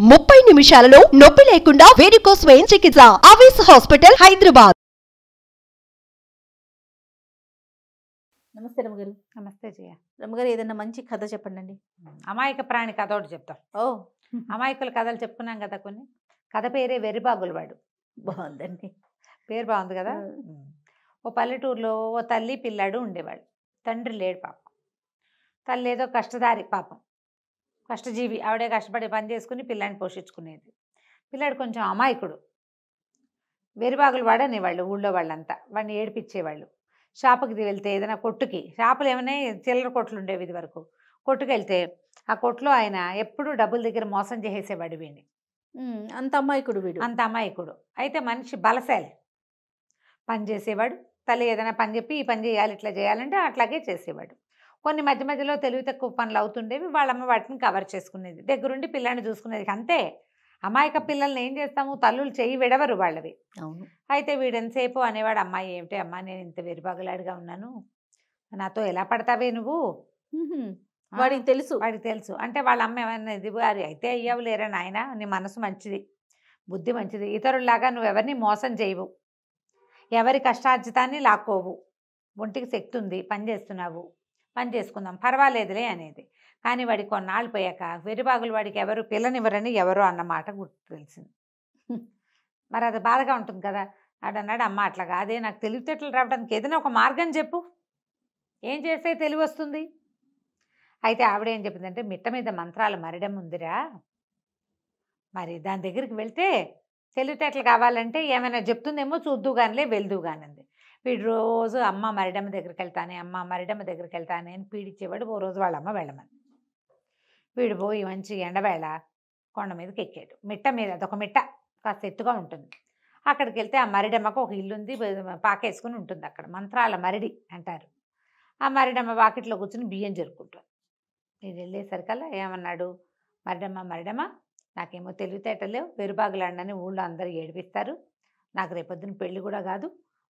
30 నిమిషాలలో నొప్పి లేకుండా వేడికోస్ స్వయం చికిత్స ఆవేశ హాస్పిటల్ హైదరాబాద్. నమస్తే రమగారు. నమస్తే జయ. రమగారు, ఏదైనా మంచి కథ చెప్పండి. అమాయక ప్రాణి కథ ఒకటి చెప్తాం. ఓ, అమాయకుల కథలు చెప్పుకున్నాం కదా కొన్ని. కథ పేరే వెర్రిబాగులవాడు. బాగుందండి. పేరు బాగుంది కదా. ఓ పల్లెటూరులో ఓ తల్లి పిల్లాడు ఉండేవాడు. తండ్రి లేడు పాపం. తల్లి ఏదో కష్టదారి పాపం, కష్టజీవి. ఆవిడే కష్టపడి పని చేసుకుని పిల్లాడిని పోషించుకునేది. పిల్లాడు కొంచెం అమాయకుడు. వెర్రిబాగులవాడు అనేవాళ్ళు ఊళ్ళో వాళ్ళంతా. వాడిని ఏడిపించేవాళ్ళు. షాపుకి వెళ్తే ఏదైనా కొట్టుకి, షాపులు ఏమైనా చిల్లర కొట్లు ఉండేవి ఇది వరకు. కొట్టుకు వెళ్తే ఆ కొట్లో ఆయన ఎప్పుడూ డబ్బుల దగ్గర మోసం చేసేవాడు వీడిని. అంత అమాయకుడు వీడు. అంత అమాయకుడు. అయితే మనిషి బలశాలి. పని చేసేవాడు. తల్లి ఏదైనా పని చెప్పి ఈ పని చేయాలి ఇట్లా చేయాలంటే అట్లాగే చేసేవాడు. కొన్ని మధ్య మధ్యలో తెలివి తక్కువ పనులు అవుతుండేవి. వాళ్ళమ్మ వాటిని కవర్ చేసుకునేది. దగ్గరుండి పిల్లాన్ని చూసుకునేది. అంతే. అమాయక పిల్లల్ని ఏం చేస్తాము, తల్లులు చెయ్యి విడవరు వాళ్ళవి. అవును. అయితే వీడెంతసేపు అనేవాడు, అమ్మాయి ఏమిటి అమ్మా, నేను ఇంత వెరిబాగులాడిగా ఉన్నాను, నాతో ఎలా పడతావే నువ్వు. వాడికి తెలుసు. వాడికి తెలుసు. అంటే వాళ్ళ అమ్మ ఏమన్నది, వారి అయితే అయ్యావు లేరా నాయన, నీ మనసు మంచిది, బుద్ధి మంచిది, ఇతరుల్లాగా నువ్వు ఎవరిని మోసం చేయవు, ఎవరి కష్టార్జితాన్ని లాక్కోవు, ఒంటికి శక్తి ఉంది, పని చేస్తున్నావు, పని చేసుకుందాం పర్వాలేదులే అనేది. కానీ వాడి కొన్నాళ్ళు పోయాక వెరిబాగులు వాడికి ఎవరు పిల్లనివ్వరని ఎవరో అన్నమాట గుర్తు తెలిసింది. మరి అది బాధగా ఉంటుంది కదా. ఆడన్నాడు, అమ్మ అట్లా కాదే, నాకు తెలివితేటలు రావడానికి ఏదైనా ఒక మార్గం చెప్పు, ఏం చేస్తే తెలివి వస్తుంది. అయితే ఆవిడేం చెప్పిందంటే, మిట్ట మీద మంత్రాల మరిడం ఉందిరా, మరి దాని దగ్గరికి వెళ్తే తెలివితేటలు కావాలంటే ఏమైనా చెప్తుందేమో, చూద్దు కానిలే వెళ్దు కానింది. వీడు రోజు అమ్మ మరిడమ్మ దగ్గరికి వెళ్తానే, అమ్మ మరిడమ్మ దగ్గరికి వెళ్తానే అని పీడిచ్చేవాడు. ఓ రోజు వాళ్ళ అమ్మ వెళ్ళమని. వీడు పోయి మంచి ఎండవేళ కొండ మీదకి ఎక్కాడు. మిట్ట మీద, అదొక మిట్ట కాస్త ఎత్తుగా ఉంటుంది. అక్కడికి వెళ్తే ఆ మరిడమ్మకు ఒక ఇల్లు ఉంది, పాకేసుకుని ఉంటుంది అక్కడ. మంత్రాల మరిడి అంటారు. ఆ మరిడమ్మ వాకిట్లో కూర్చుని బియ్యం జరుపుకుంటుంది. నేను వెళ్ళేసరికల్లా ఏమన్నాడు, మరిడమ్మ నాకేమో తెలివితేటలు లేవు, వెరుబాగులాడనని ఊళ్ళో అందరూ ఏడిపిస్తారు, నాకు రేపొద్దున పెళ్ళి కూడా కాదు,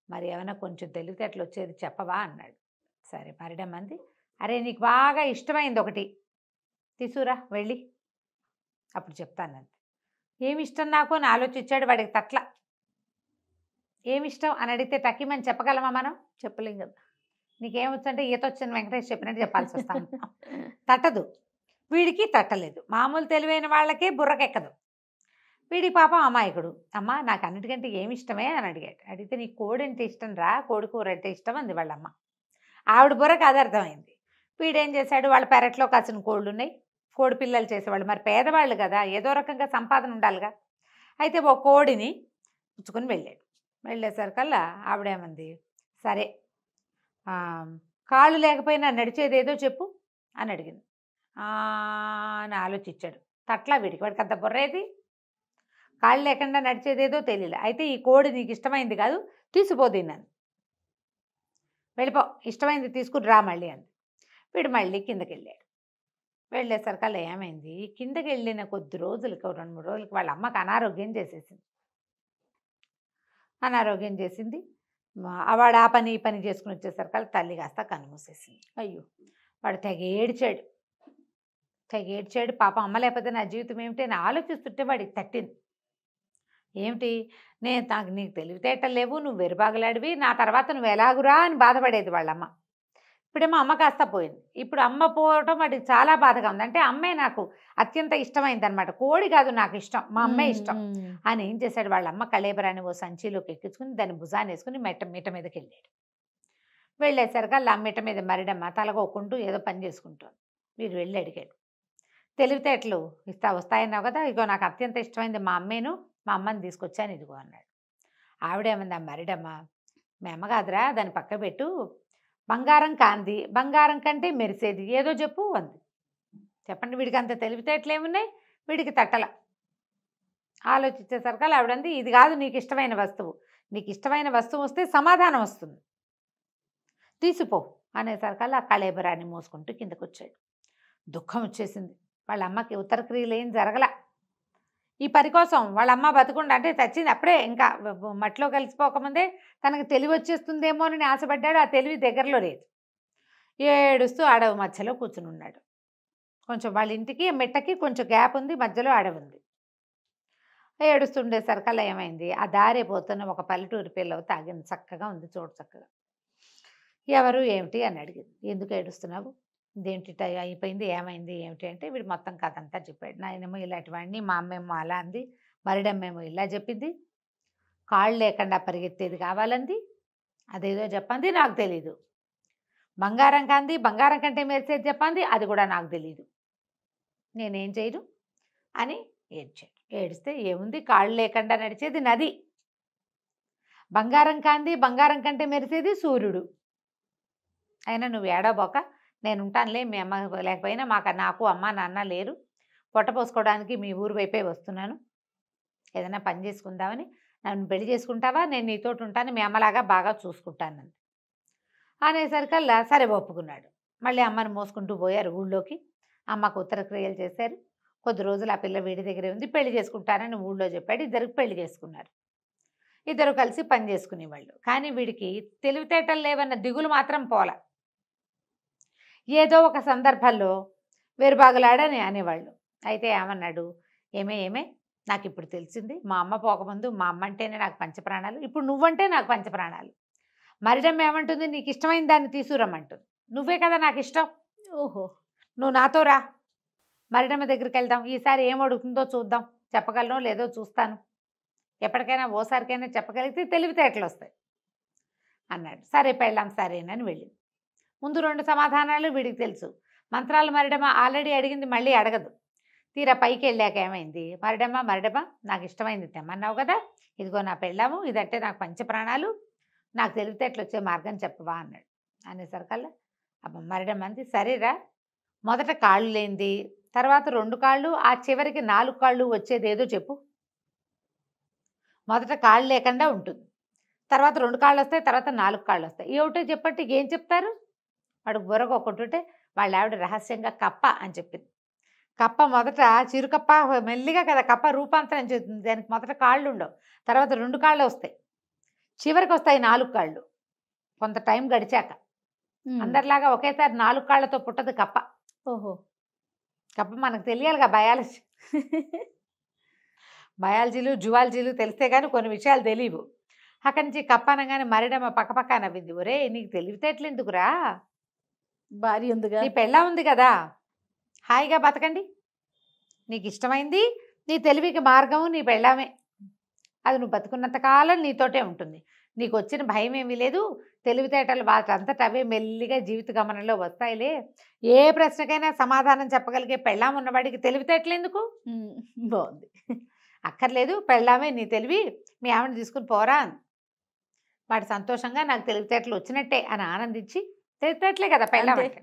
మరి ఏమైనా కొంచెం తెలివితేటలు వచ్చేది చెప్పవా అన్నాడు. సరే మరిడమ్మంది, అరే నీకు బాగా ఇష్టమైంది ఒకటి తీసుకురా వెళ్ళి, అప్పుడు చెప్తానంతే. ఏమి ఇష్టం నాకు అని ఆలోచించాడు. వాడికి తట్ల ఏమిష్టం అని అడిగితే టక్కిమని చెప్పగలమా మనం? చెప్పలేం కదా. నీకేమొచ్చంటే ఈత వచ్చిన వెంకటేష్ చెప్పినట్టు చెప్పాల్సి వస్తాను. తట్టదు. వీడికి తట్టలేదు. మామూలు తెలివైన వాళ్ళకే బుర్రకెక్కదు. వీడి పాపం అమాయకుడు. అమ్మ నాకు అన్నిటికంటే ఏమి ఇష్టమే అని అడిగాడు. అడిగితే నీకు కోడి అంటే ఇష్టం రా, కోడి కూర అంటే ఇష్టం అంది వాళ్ళమ్మ. ఆవిడ బుర్రకు అది అర్థమైంది. వీడేం చేశాడు, వాళ్ళ పెరట్లో కాసిన కోళ్ళు ఉన్నాయి, కోడి పిల్లలు చేసేవాళ్ళు, మరి పేదవాళ్ళు కదా, ఏదో రకంగా సంపాదన ఉండాలిగా. అయితే ఓ కోడిని పుచ్చుకొని వెళ్ళాడు. వెళ్ళేసరికల్లా ఆవిడేమంది, సరే కాళ్ళు లేకపోయినా నడిచేది ఏదో చెప్పు అని అడిగింది. అని ఆలోచించాడు. తట్లా వీడికి, వాడికి అంత బుర్రేది, కాళ్ళు లేకుండా నడిచేదేదో తెలియలే. అయితే ఈ కోడి నీకు ఇష్టమైంది కాదు, తీసుకుపోదిన్నాను, వెళ్ళిపో, ఇష్టమైంది తీసుకుని రా మళ్ళీ అంది. వీడు మళ్ళీ కిందకి వెళ్ళాడు. వెళ్ళేసరికల్లా ఏమైంది, కిందకి వెళ్ళిన కొద్ది రోజులకి, 2-3 రోజులకి వాళ్ళ అమ్మకి అనారోగ్యం చేసేసింది. అనారోగ్యం చేసింది. వాడు ఆ పని ఈ పని చేసుకుని వచ్చేసరికల్లా తల్లి కాస్త కన్నుమూసేసింది. అయ్యో. వాడు తెగ ఏడ్చాడు. పాపం అమ్మ లేకపోతే నా జీవితం ఏమిటి అని ఆలోచిస్తుంటే వాడికి తట్టింది. ఏమిటి, నాకు నీకు తెలివితేటలు లేవు, నువ్వు వెరుబాగులాడివి, నా తర్వాత నువ్వు ఎలాగురా అని బాధపడేది వాళ్ళమ్మ. ఇప్పుడేమో అమ్మ కాస్త పోయింది. ఇప్పుడు అమ్మ పోవటం వాడికి చాలా బాధగా ఉంది. అంటే అమ్మే నాకు అత్యంత ఇష్టమైంది అనమాట, కోడి కాదు నాకు ఇష్టం, మా అమ్మే ఇష్టం అని ఏం చేశాడు, వాళ్ళ అమ్మ కళేబరాన్ని ఓ సంచిలోకి ఎక్కించుకుని దాన్ని భుజాన్ని వేసుకుని మిట్ట మీదకి వెళ్ళాడు. వెళ్ళేసరికి వాళ్ళ మిట్ట మీద మరిడమ్మ తలగోకుంటూ ఏదో పని చేసుకుంటాను. వీడు వెళ్ళి అడిగాడు, తెలివితేటలు వస్తాయన్నావు కదా, ఇగో నాకు అత్యంత ఇష్టమైంది మా అమ్మేను, మా అమ్మని తీసుకొచ్చాను ఇదిగో అన్నాడు. ఆవిడేమంది, ఆ మరిడమ్మ, మీ అమ్మ కాదురా, దాన్ని పక్క పెట్టు, బంగారం కాంది, బంగారం కంటే మెరిసేది ఏదో చెప్పు అంది. చెప్పండి, వీడికి అంత తెలివితేటలు ఏమున్నాయి, వీడికి తట్టల. ఆలోచించేసరికి ఆవిడంది, ఇది కాదు నీకు ఇష్టమైన వస్తువు, నీకు ఇష్టమైన వస్తువు వస్తే సమాధానం వస్తుంది, తీసిపో అనేసరికల్లా ఆ కళేబరాన్ని మోసుకుంటూ కిందకు వచ్చాడు. దుఃఖం వచ్చేసింది. వాళ్ళ అమ్మకి ఉత్తర క్రియలు ఏం జరగల. ఈ పని కోసం వాళ్ళ అమ్మ బతుకుండా, అంటే చచ్చింది అప్పుడే, ఇంకా మట్టిలో కలిసిపోకముందే తనకు తెలివి వచ్చేస్తుందేమో అని ఆశపడ్డాడు. ఆ తెలివి దగ్గరలో లేదు. ఏడుస్తూ అడవి మధ్యలో కూర్చుని ఉన్నాడు. కొంచెం వాళ్ళ ఇంటికి మెట్టకి కొంచెం గ్యాప్ ఉంది, మధ్యలో అడవి ఉంది. ఏడుస్తుండేసరికల్లా ఏమైంది, ఆ దారి పోతున్న ఒక పల్లెటూరి పిల్ల తాగింది, చక్కగా ఉంది చోటు చక్కగా. ఎవరు ఏమిటి అని అడిగింది. ఎందుకు ఏడుస్తున్నావు, ఇదేంటి అయిపోయింది, ఏమైంది ఏమిటి అంటే వీడు మొత్తం కథ అంతా చెప్పాడు. నాయనేమో ఇలాంటివన్నీ, మా అమ్మేమో అలా అంది, మరిడమ్మేమో ఇలా చెప్పింది, కాళ్ళు లేకుండా పరిగెత్తేది కావాలంది, అదేదో చెప్పంది నాకు తెలీదు, బంగారం కంది బంగారం కంటే మెరిసేది చెప్పంది, అది కూడా నాకు తెలీదు, నేనేం చేయను అని ఏడ్చాడు. ఏడిస్తే ఏముంది, కాళ్ళు లేకుండా నడిచేది నది, బంగారం కాంది బంగారం కంటే మెరిసేది సూర్యుడు, అయినా నువ్వు ఏడవబోక నేను ఉంటానులే, మీ అమ్మ లేకపోయినా నాకు అమ్మ నాన్న లేరు, పొట్ట పోసుకోవడానికి మీ ఊరు వైపే వస్తున్నాను, ఏదైనా పని చేసుకుందామని, నన్ను పెళ్లి చేసుకుంటావా, నేను నీతోటి ఉంటాను, మీ అమ్మలాగా బాగా చూసుకుంటానండి అనేసరికల్లా సరే ఒప్పుకున్నాడు. మళ్ళీ అమ్మని మోసుకుంటూ పోయారు ఊళ్ళోకి, అమ్మకు ఉత్తర క్రియలు చేశారు. కొద్ది రోజులు ఆ పిల్ల వీడి దగ్గరే ఉంది, పెళ్లి చేసుకుంటానని ఊళ్ళో చెప్పాడు. ఇద్దరికి పెళ్లి చేసుకున్నారు. ఇద్దరు కలిసి పని చేసుకునేవాళ్ళు. కానీ వీడికి తెలివితేటలు లేవన్న దిగులు మాత్రం పోల. ఏదో ఒక సందర్భంలో వేరుబాగులాడని అనేవాళ్ళు. అయితే ఏమన్నాడు, ఏమే నాకు ఇప్పుడు తెలిసింది, మా అమ్మ పోకముందు మా అమ్మ అంటేనే నాకు పంచప్రాణాలు, ఇప్పుడు నువ్వంటే నాకు పంచప్రాణాలు, మరిడమ్మ ఏమంటుంది, నీకు ఇష్టమైన దాన్ని తీసుకురమ్మంటుంది, నువ్వే కదా నాకు ఇష్టం, ఓహో నువ్వు నాతో రా, మరిడమ్మ దగ్గరికి వెళ్దాం, ఈసారి ఏం అడుగుతుందో చూద్దాం, చెప్పగలనో లేదో చూస్తాను, ఎప్పటికైనా ఓసారికైనా చెప్పగలిగితే తెలివితేటలు వస్తాయి అన్నాడు. సరే పెళ్ళాం సరేనని వెళ్ళింది. ముందు 2 సమాధానాలు వీడికి తెలుసు. మంత్రాలు మరిడమ్మ ఆల్రెడీ అడిగింది, మళ్ళీ అడగదు. తీరా పైకి వెళ్ళాక ఏమైంది, మరిడమ్మ నాకు ఇష్టమైంది తెమ్మన్నావు కదా, ఇదిగో నా పెళ్ళాము, ఇదంటే నాకు పంచప్రాణాలు, నాకు తెలివితేటలు వచ్చే మార్గం చెప్పవా అన్నాడు. అనేసరికల్లా మరిడమ్మ అంది, సరేరా, మొదట కాళ్ళు లేనిది, తర్వాత 2 కాళ్ళు, ఆ చివరికి 4 కాళ్ళు వచ్చేదేదో చెప్పు. మొదట కాళ్ళు లేకుండా ఉంటుంది, తర్వాత 2 కాళ్ళు వస్తాయి, తర్వాత 4 కాళ్ళు వస్తాయి, ఏమిటో చెప్పంటే ఏం చెప్తారు. వాడు బుర్రకు ఒకటి వాళ్ళ ఆవిడ రహస్యంగా కప్ప అని చెప్పింది. కప్ప మొదట చిరుకప్ప మెల్లిగా కదా కప్ప రూపాంతరం చెందుతుంది, దానికి మొదట కాళ్ళు ఉండవు, తర్వాత 2 కాళ్ళు వస్తాయి, చివరికి వస్తాయి 4 కాళ్ళు కొంత టైం గడిచాక. అందరిలాగా ఒకేసారి 4 కాళ్ళతో పుట్టదు కప్ప. ఓహో కప్ప మనకు తెలియాలిగా, బయాలజీలు జువాలజీలు తెలిస్తే కానీ కొన్ని విషయాలు తెలియవు. అక్కడి నుంచి కప్ప అనగానే మరిడమ్మ పక్కపక్క నవ్వింది. ఒరే నీకు తెలివితేటలు ఎందుకురా, భార్య ఉందిగా, నీ పెళ్ళ ఉంది కదా, హాయిగా బతకండి, నీకు ఇష్టమైంది నీ తెలివికి మార్గము నీ పెళ్ళామే, అది నువ్వు బతుకున్నంత కాలం నీతోటే ఉంటుంది, నీకు వచ్చిన భయం ఏమీ లేదు, తెలివితేటలు వాటంతట అవే మెల్లిగా జీవిత గమనంలో వస్తాయిలే, ఏ ప్రశ్నకైనా సమాధానం చెప్పగలిగే పెళ్ళాం ఉన్నవాడికి తెలివితేటలు ఎందుకు, బాగుంది, అక్కర్లేదు, పెళ్ళామే నీ తెలివి, మీ ఆవిడని తీసుకుని పోరా. వాడు సంతోషంగా నాకు తెలివితేటలు వచ్చినట్టే అని ఆనందించి, తెలివితేటలే కదా పెళ్ళాం అంటే,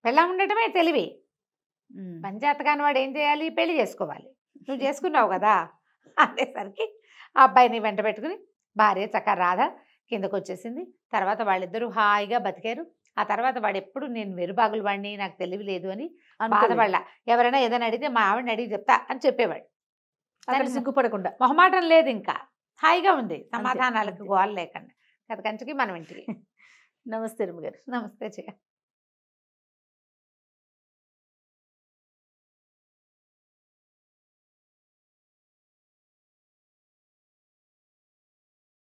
పెళ్ళాం ఉండటమే తెలివి. పంచాయత్ కాని వాడు ఏం చేయాలి, పెళ్లి చేసుకోవాలి, నువ్వు చేసుకున్నావు కదా అనేసరికి ఆ అబ్బాయిని వెంట పెట్టుకుని భార్య చక్క రాధ కిందకు వచ్చేసింది. తర్వాత వాళ్ళిద్దరూ హాయిగా బతికారు. ఆ తర్వాత వాడు ఎప్పుడు నేను వెరుబాగులు వాడిని, నాకు తెలివి లేదు అని బాధపడ, ఎవరైనా ఏదైనా అడిగితే మా ఆవిడని అడిగి చెప్తా అని చెప్పేవాడు. సిగ్గుపడకుండా, మొహమాటం లేదు, ఇంకా హాయిగా ఉంది, సమాధానాలకు గోల లేకుండా. కథ కంచుకి మనం ఇంటికి. నమస్తే రమ్మ గారు. నమస్తే చెయ్య.